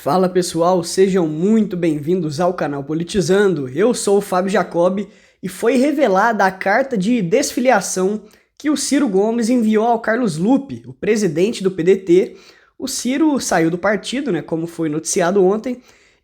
Fala pessoal, sejam muito bem-vindos ao canal Politizando. Eu sou o Fábio Jacob e foi revelada a carta de desfiliação que o Ciro Gomes enviou ao Carlos Lupe, o presidente do PDT. O Ciro saiu do partido, como foi noticiado ontem,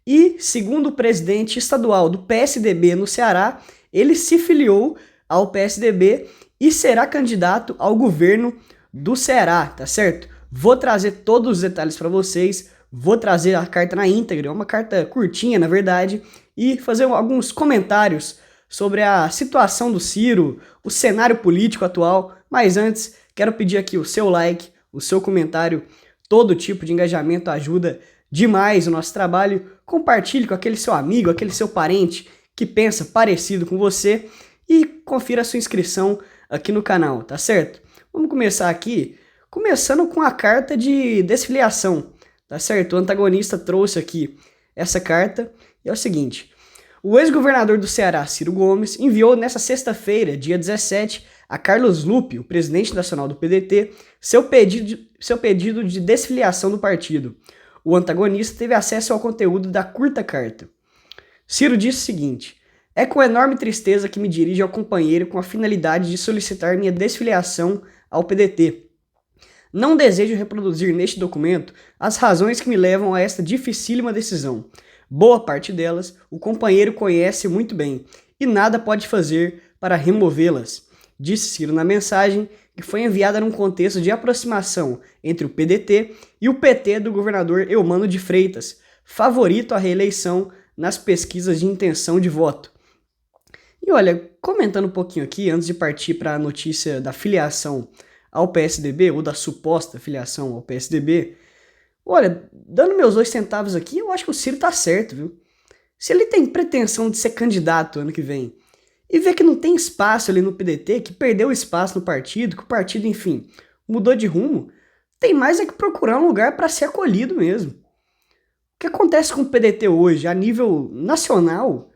e segundo o presidente estadual do PSDB no Ceará, ele se filiou ao PSDB e será candidato ao governo do Ceará, tá certo? Vou trazer todos os detalhes para vocês. Vou trazer a carta na íntegra, é uma carta curtinha, na verdade, e fazer alguns comentários sobre a situação do Ciro, o cenário político atual. Mas antes, quero pedir aqui o seu like, o seu comentário. Todo tipo de engajamento ajuda demais o nosso trabalho. Compartilhe com aquele seu amigo, aquele seu parente que pensa parecido com você e confira a sua inscrição aqui no canal, tá certo? Vamos começar aqui, começando com a carta de desfiliação. Tá certo? O antagonista trouxe aqui essa carta e é o seguinte: o ex-governador do Ceará, Ciro Gomes, enviou nesta sexta-feira, dia 17, a Carlos Lupe, o presidente nacional do PDT, seu pedido de desfiliação do partido. O antagonista teve acesso ao conteúdo da curta carta. Ciro disse o seguinte: é com enorme tristeza que me dirijo ao companheiro com a finalidade de solicitar minha desfiliação ao PDT. Não desejo reproduzir neste documento as razões que me levam a esta dificílima decisão. Boa parte delas o companheiro conhece muito bem e nada pode fazer para removê-las, disse Ciro na mensagem, que foi enviada num contexto de aproximação entre o PDT e o PT do governador Eumano de Freitas, favorito à reeleição nas pesquisas de intenção de voto. E olha, comentando um pouquinho aqui, antes de partir para a notícia da filiação ao PSDB, ou da suposta filiação ao PSDB, olha, dando meus 2 centavos aqui, eu acho que o Ciro tá certo, viu? Se ele tem pretensão de ser candidato ano que vem, e vê que não tem espaço ali no PDT, que perdeu espaço no partido, que o partido, enfim, mudou de rumo, tem mais é que procurar um lugar para ser acolhido mesmo. O que acontece com o PDT hoje, a nível nacional,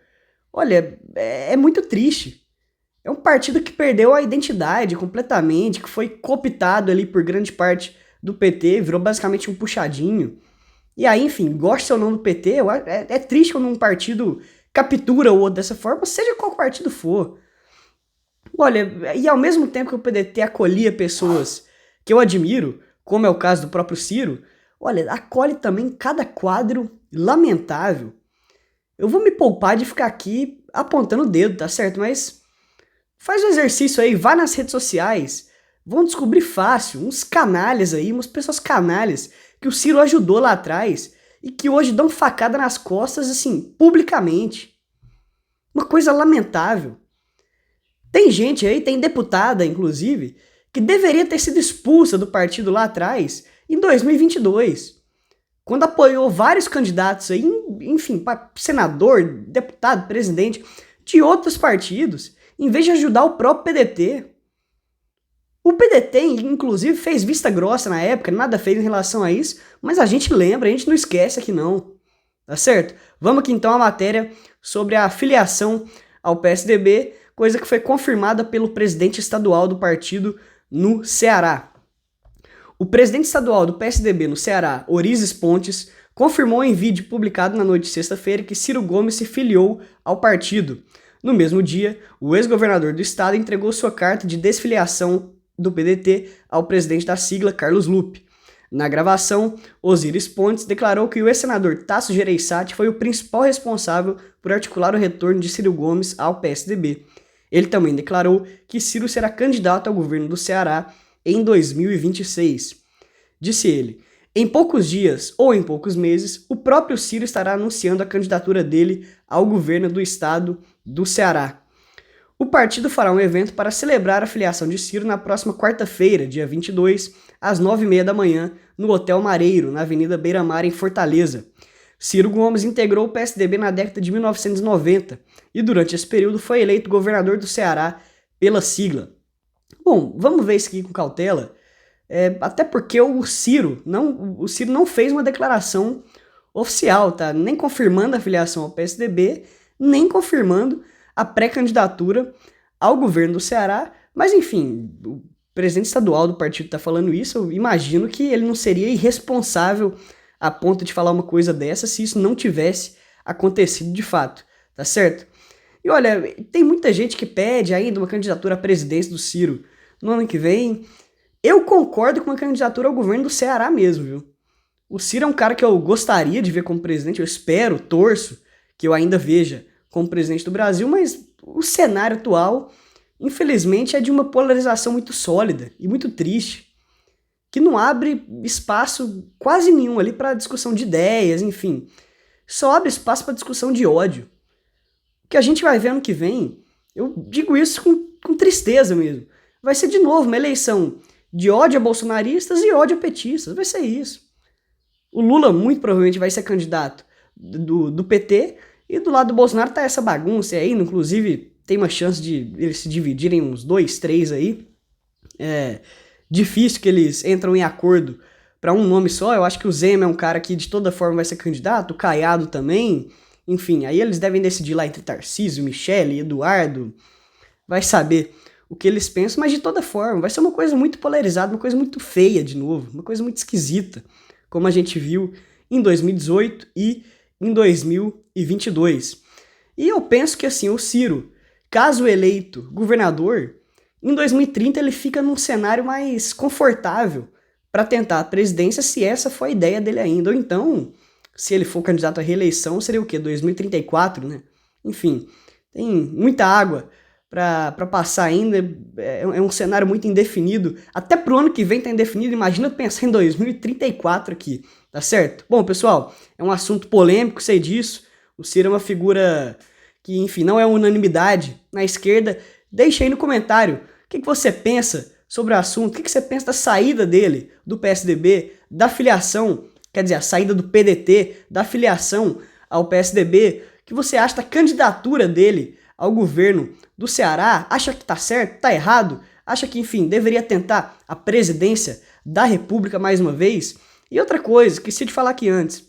olha, é muito triste. É um partido que perdeu a identidade completamente, que foi cooptado ali por grande parte do PT, virou basicamente um puxadinho. E aí, enfim, gosta ou não do PT, é triste quando um partido captura o outro dessa forma, seja qual partido for. Olha, e ao mesmo tempo que o PDT acolhia pessoas que eu admiro, como é o caso do próprio Ciro, olha, acolhe também cada quadro lamentável. Eu vou me poupar de ficar aqui apontando o dedo, tá certo? Mas faz um exercício aí, vá nas redes sociais, vão descobrir fácil uns canalhas aí, umas pessoas canalhas que o Ciro ajudou lá atrás e que hoje dão facada nas costas, assim, publicamente. Uma coisa lamentável. Tem gente aí, tem deputada, inclusive, que deveria ter sido expulsa do partido lá atrás, em 2022, quando apoiou vários candidatos aí, enfim, para senador, deputado, presidente, de outros partidos, em vez de ajudar o próprio PDT. O PDT, inclusive, fez vista grossa na época, nada fez em relação a isso, mas a gente lembra, a gente não esquece aqui não, tá certo? Vamos aqui então à matéria sobre a filiação ao PSDB, coisa que foi confirmada pelo presidente estadual do partido no Ceará. O presidente estadual do PSDB no Ceará, Orizes Pontes, confirmou em vídeo publicado na noite de sexta-feira que Ciro Gomes se filiou ao partido. No mesmo dia, o ex-governador do estado entregou sua carta de desfiliação do PDT ao presidente da sigla, Carlos Lupe. Na gravação, Orizes Pontes declarou que o ex-senador Tasso Gereissati foi o principal responsável por articular o retorno de Ciro Gomes ao PSDB. Ele também declarou que Ciro será candidato ao governo do Ceará em 2026. Disse ele: em poucos dias ou em poucos meses, o próprio Ciro estará anunciando a candidatura dele ao governo do estado do Ceará. O partido fará um evento para celebrar a filiação de Ciro na próxima quarta-feira, dia 22, às 9h30 da manhã, no Hotel Mareiro, na Avenida Beira Mar, em Fortaleza. Ciro Gomes integrou o PSDB na década de 1990 e durante esse período foi eleito governador do Ceará pela sigla. Bom, vamos ver isso aqui com cautela, até porque o Ciro não fez uma declaração oficial, tá? Nem confirmando a filiação ao PSDB, nem confirmando a pré-candidatura ao governo do Ceará, mas enfim, o presidente estadual do partido está falando isso, eu imagino que ele não seria irresponsável a ponto de falar uma coisa dessa se isso não tivesse acontecido de fato, tá certo? E olha, tem muita gente que pede ainda uma candidatura à presidência do Ciro no ano que vem. Eu concordo com uma candidatura ao governo do Ceará mesmo, viu? O Ciro é um cara que eu gostaria de ver como presidente, eu espero, torço que eu ainda veja como presidente do Brasil, mas o cenário atual, infelizmente, é de uma polarização muito sólida e muito triste, que não abre espaço quase nenhum ali para discussão de ideias, enfim. Só abre espaço para discussão de ódio. O que a gente vai ver ano que vem, eu digo isso com tristeza mesmo, vai ser de novo uma eleição de ódio a bolsonaristas e ódio a petistas, vai ser isso. O Lula muito provavelmente vai ser candidato do PT, e do lado do Bolsonaro tá essa bagunça aí, inclusive tem uma chance de eles se dividirem uns 2, 3 aí. É difícil que eles entram em acordo para um nome só. Eu acho que o Zema é um cara que de toda forma vai ser candidato, o Caiado também. Enfim, aí eles devem decidir lá entre Tarcísio, Michele, Eduardo. Vai saber o que eles pensam, mas de toda forma vai ser uma coisa muito polarizada, uma coisa muito feia de novo, uma coisa muito esquisita, como a gente viu em 2018 e em 2022. E eu penso que assim, o Ciro, caso eleito governador, em 2030 ele fica num cenário mais confortável para tentar a presidência, se essa for a ideia dele ainda. Ou então, se ele for candidato à reeleição, seria o quê? 2034, né? Enfim, tem muita água para passar ainda, é um cenário muito indefinido. Até pro ano que vem tá indefinido, imagina pensar em 2034 aqui, tá certo? Bom, pessoal, é um assunto polêmico, sei disso. O Ciro é uma figura que, enfim, não é unanimidade na esquerda. Deixa aí no comentário o que você pensa sobre o assunto, o que você pensa da saída dele, do PSDB, da filiação, quer dizer, a saída do PDT, da filiação ao PSDB, o que você acha da candidatura dele ao governo do Ceará? Acha que tá certo, tá errado? Acha que, enfim, deveria tentar a presidência da República mais uma vez? E outra coisa, esqueci de falar aqui antes,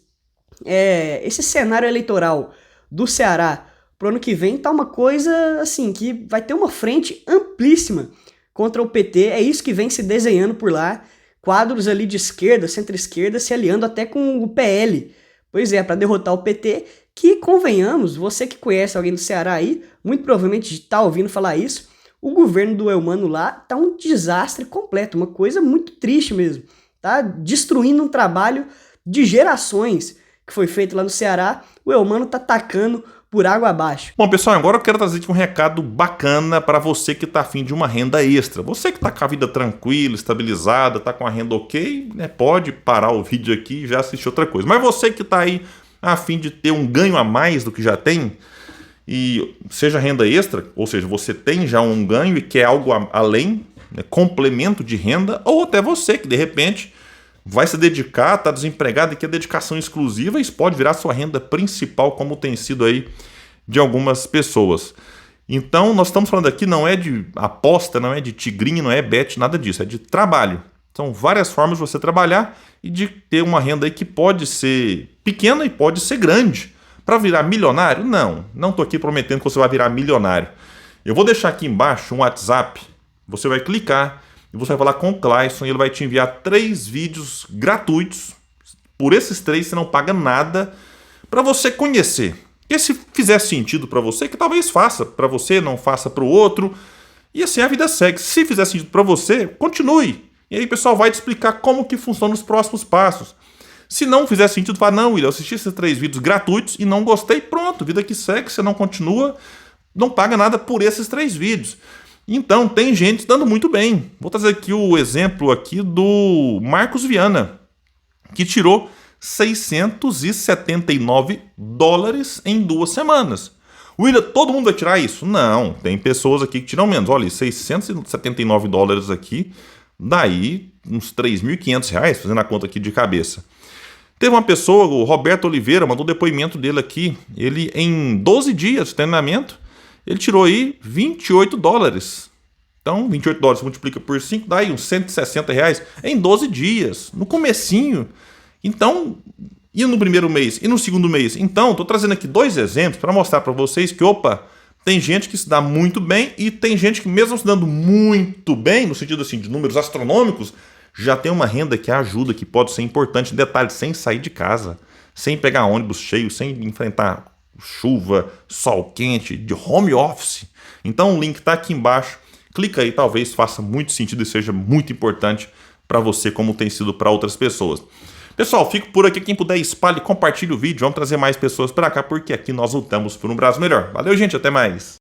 esse cenário eleitoral do Ceará pro ano que vem tá uma coisa, assim, que vai ter uma frente amplíssima contra o PT, é isso que vem se desenhando por lá, quadros ali de esquerda, centro-esquerda, se aliando até com o PL, pois é, para derrotar o PT, que, convenhamos, você que conhece alguém do Ceará aí, muito provavelmente tá ouvindo falar isso, o governo do Eumano lá tá um desastre completo, uma coisa muito triste mesmo, tá destruindo um trabalho de gerações que foi feito lá no Ceará, o Eumano tá tacando por água abaixo. Bom, pessoal, agora eu quero trazer aqui um recado bacana para você que está afim de uma renda extra. Você que está com a vida tranquila, estabilizada, está com a renda ok, né, pode parar o vídeo aqui e já assistir outra coisa. Mas você que está aí afim de ter um ganho a mais do que já tem, e seja renda extra, ou seja, você tem já um ganho e quer algo além, né, complemento de renda, ou até você que de repente vai se dedicar, está desempregado e quer dedicação exclusiva, isso pode virar sua renda principal, como tem sido aí de algumas pessoas. Então, nós estamos falando aqui, não é de aposta, não é de tigrinho, não é bet, nada disso, é de trabalho. São várias formas de você trabalhar e de ter uma renda aí que pode ser pequena e pode ser grande. Para virar milionário? Não estou aqui prometendo que você vai virar milionário. Eu vou deixar aqui embaixo um WhatsApp, você vai clicar e você vai falar com o Clayson e ele vai te enviar 3 vídeos gratuitos. Por esses 3 você não paga nada para você conhecer. E se fizer sentido para você, que talvez faça para você, não faça para o outro. E assim a vida segue. Se fizer sentido para você, continue. E aí o pessoal vai te explicar como que funciona os próximos passos. Se não fizer sentido, fala, não, William, eu assisti esses 3 vídeos gratuitos e não gostei, pronto, vida que segue, você não continua, não paga nada por esses 3 vídeos. Então, tem gente dando muito bem. Vou trazer aqui o exemplo aqui do Marcos Viana, que tirou $679 em 2 semanas. William, todo mundo vai tirar isso? Não, tem pessoas aqui que tiram menos. Olha, $679 aqui, daí uns R$3.500, fazendo a conta aqui de cabeça. Teve uma pessoa, o Roberto Oliveira, mandou o depoimento dele aqui. Ele, em 12 dias de treinamento, ele tirou aí $28. Então, $28 multiplica por 5, dá aí uns R$160 em 12 dias, no comecinho. Então, e no primeiro mês e no segundo mês? Então, estou trazendo aqui 2 exemplos para mostrar para vocês que, opa, tem gente que se dá muito bem e tem gente que mesmo se dando muito bem, no sentido assim de números astronômicos, já tem uma renda que ajuda, que pode ser importante. Detalhe, sem sair de casa, sem pegar ônibus cheio, sem enfrentar chuva, sol quente, de home office. Então o link está aqui embaixo. Clica aí, talvez faça muito sentido e seja muito importante para você, como tem sido para outras pessoas. Pessoal, fico por aqui. Quem puder, espalhe e compartilhe o vídeo. Vamos trazer mais pessoas para cá, porque aqui nós lutamos por um Brasil melhor. Valeu, gente. Até mais.